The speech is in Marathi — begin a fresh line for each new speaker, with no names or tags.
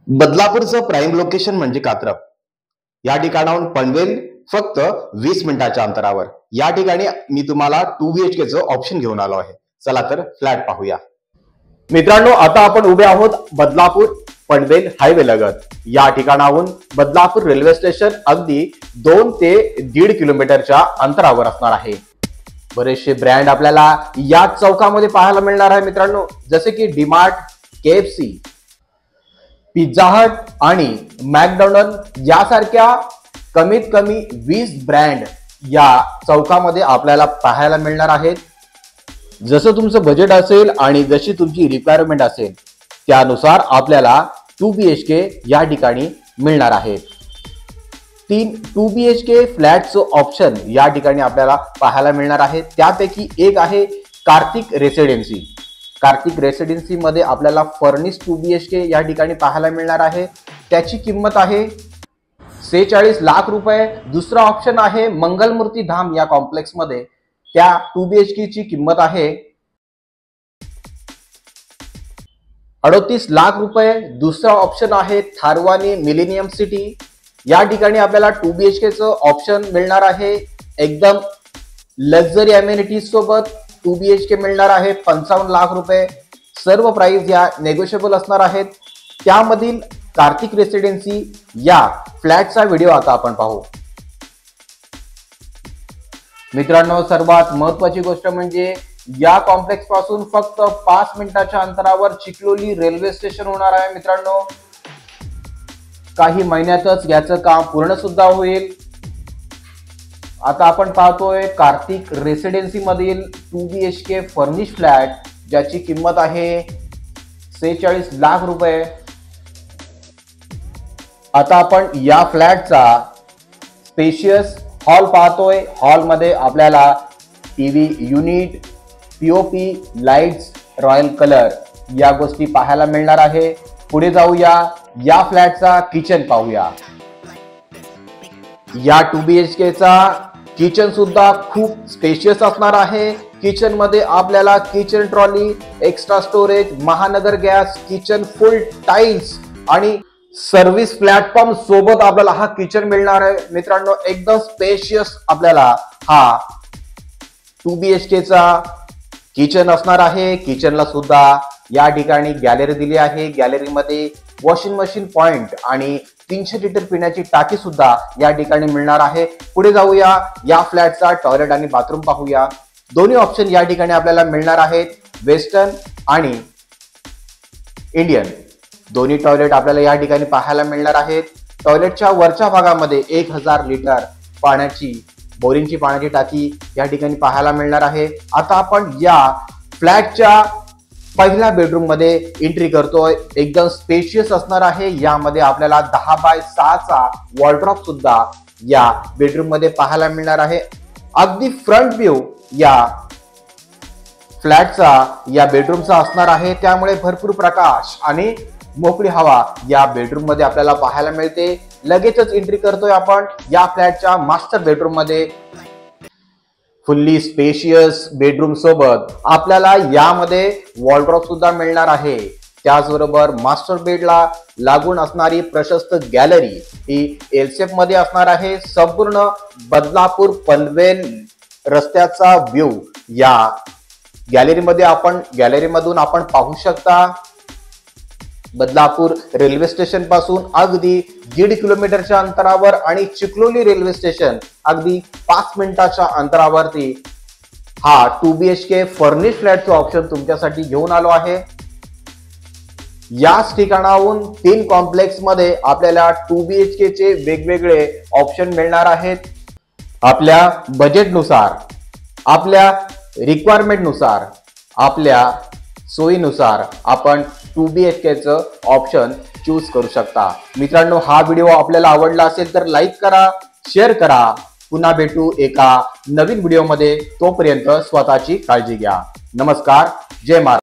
बदलापूरचं प्राईम लोकेशन म्हणजे कात्रप. या ठिकाणाहून पनवेल फक्त 20 मिनिटाच्या अंतरावर. या ठिकाणी मी तुम्हाला 2BHK चं ऑप्शन घेऊन आलो आहे. चला तर फ्लॅट पाहूया. मित्रांनो, आता आपण उभे आहोत बदलापूर पनवेल हायवे लगत. या ठिकाणाहून बदलापूर रेल्वे स्टेशन अगदी 2 ते 1.5 किलोमीटरच्या अंतरावर असणार आहे. बरेचसे ब्रँड आपल्याला या चौकामध्ये पाहायला मिळणार आहे मित्रांनो, जसे की डीमार्ट, KFC, पिझ्झा हट आणि मॅकडोनल्ड यासारख्या कमीत कमी 20 ब्रँड या चौकामध्ये आपल्याला पाहायला मिळणार आहेत. जसं तुमचं बजेट असेल आणि जशी तुमची रिक्वायरमेंट असेल त्यानुसार आपल्याला 2BHK या ठिकाणी मिळणार आहे. 2BHK फ्लॅटचं ऑप्शन या ठिकाणी आपल्याला पाहायला मिळणार आहे. त्यापैकी एक आहे कार्तिक रेसिडेन्सी. कार्तिक रेसिडेन्सी मध्ये आपल्याला फर्निश 2BHK या ठिकाणी पाहायला मिळणार आहे. त्याची किंमत आहे 46 लाख रुपये. दुसरा ऑप्शन आहे मंगलमूर्ती धाम या कॉम्प्लेक्स मध्ये. त्या 2BHK ची किंमत आहे 38 लाख रुपये. दुसरा ऑप्शन आहे थारवानी मिलेनियम सिटी. या ठिकाणी आपल्याला 2BHK चं ऑप्शन मिळणार आहे. एकदम लक्झरी अमेनिटीज सोबत 2BHK मिळणार आहे 55 लाख रुपये. सर्व प्राइस या नेगोशिएबल असणार आहेत. त्यामधील कार्तिक रेसिडेन्सी या फ्लॅटचा व्हिडिओ आता आपण पाहू. मित्रांनो, सर्वात महत्त्वाची गोष्ट म्हणजे या कॉम्प्लेक्स पासून फक्त 5 मिनिटाच्या अंतरावर चिखलोली रेल्वे स्टेशन होणार आहे. मित्रांनो, काही महिन्यातच याचं काम पूर्ण सुद्धा होईल. आता आपण पाहतोय कार्तिक रेसिडेन्सी मधील 2BHK फर्निश फ्लॅट, ज्याची किंमत आहे 46 लाख रुपये. आता आपण या फ्लॅटचा स्पेशियस हॉल पाहतोय. हॉलमध्ये आपल्याला TV unit, POP, lights, royal colour या गोष्टी पाहायला मिळणार आहे. पुढे जाऊया, या फ्लॅटचा किचन पाहूया. या 2BHK चा किचन सुद्धा खूप स्पेशियस असणार आहे. किचन मध्ये आपल्याला किचन ट्रॉली, एक्स्ट्रा स्टोरेज, महानगर गॅस, किचन फुल टाइल्स आणि सर्व्हिस प्लॅटफॉर्म सोबत आपल्याला हा किचन मिळणार आहे. मित्रांनो, एकदम स्पेशियस आपल्याला हा 2BHK चा किचन असणार आहे. किचनला सुद्धा या ठिकाणी गॅलरी दिली आहे. गॅलरीमध्ये वॉशिंग मशीन पॉइंट आणि 300 लिटर पिण्याची टाकी सुद्धा या ठिकाणी मिळणार आहे. पुढे जाऊया, या फ्लॅटचा टॉयलेट आणि बाथरूम पाहूया. दोन्ही ऑप्शन या ठिकाणी आपल्याला मिळणार आहेत. वेस्टर्न आणि इंडियन दोन्ही टॉयलेट आपल्याला या ठिकाणी पाहायला मिळणार आहेत. टॉयलेटच्या वरच्या भागामध्ये 1000 लिटर पाण्याची बोरिंगची पाण्याची टाकी या ठिकाणी पाहायला मिळणार आहे. आता आपण या फ्लॅटच्या पहिल्या बेडरूम मध्ये एंट्री करतोय. एकदम स्पेशियस असणार आहे. यामध्ये आपल्याला 10 बाय 6 चा वॉर्डरोब सुद्धा या बेडरूम मध्ये पाहायला मिळणार आहे. अगदी फ्रंट व्ह्यू या फ्लॅटचा या बेडरूमचा असणार आहे. त्यामुळे भरपूर प्रकाश आणि मोकळी हवा या बेडरूम मध्ये आपल्याला पाहायला मिळते. लगेचच एंट्री करतोय आपण या फ्लॅटच्या मास्टर बेडरूम मध्ये. फुल्ली स्पेशियस बेडरूम सोबत आपल्याला यामध्ये वॉर्डरोब सुद्धा मिळणार आहे. त्याचबरोबर मास्टर बेडला लागून असणारी प्रशस्त गॅलरी ही एल शेप मध्ये असणार आहे. संपूर्ण बदलापूर पनवेल रस्त्याचा व्ह्यू या गॅलरीमधून आपण पाहू शकता. बदलापूर रेल्वे स्टेशन पासून अगदी 1.5 किलोमीटरच्या अंतरावर आणि चिखलोली रेल्वे स्टेशन अगदी 5 मिनिटाच्या अंतरावरती हा 2BHK फर्निश फ्लॅटचा ऑप्शन तुमच्यासाठी घेऊन आलो आहे. याच ठिकाणाहून 3 कॉम्प्लेक्स मध्ये आपल्याला 2BHK चे वेगवेगळे ऑप्शन मिळणार आहेत. आपल्या बजेटनुसार, आपल्या रिक्वायरमेंट नुसार, आपल्या सोयीनुसार आपण 2BHK चं ऑप्शन चूज करू शकता. मित्रांनो, हा व्हिडिओ आपल्याला आवडला असेल तर लाईक करा, शेअर करा. पुन्हा भेटू एका नवीन व्हिडिओमध्ये. तोपर्यंत स्वतःची काळजी घ्या. नमस्कार. जय महाराज.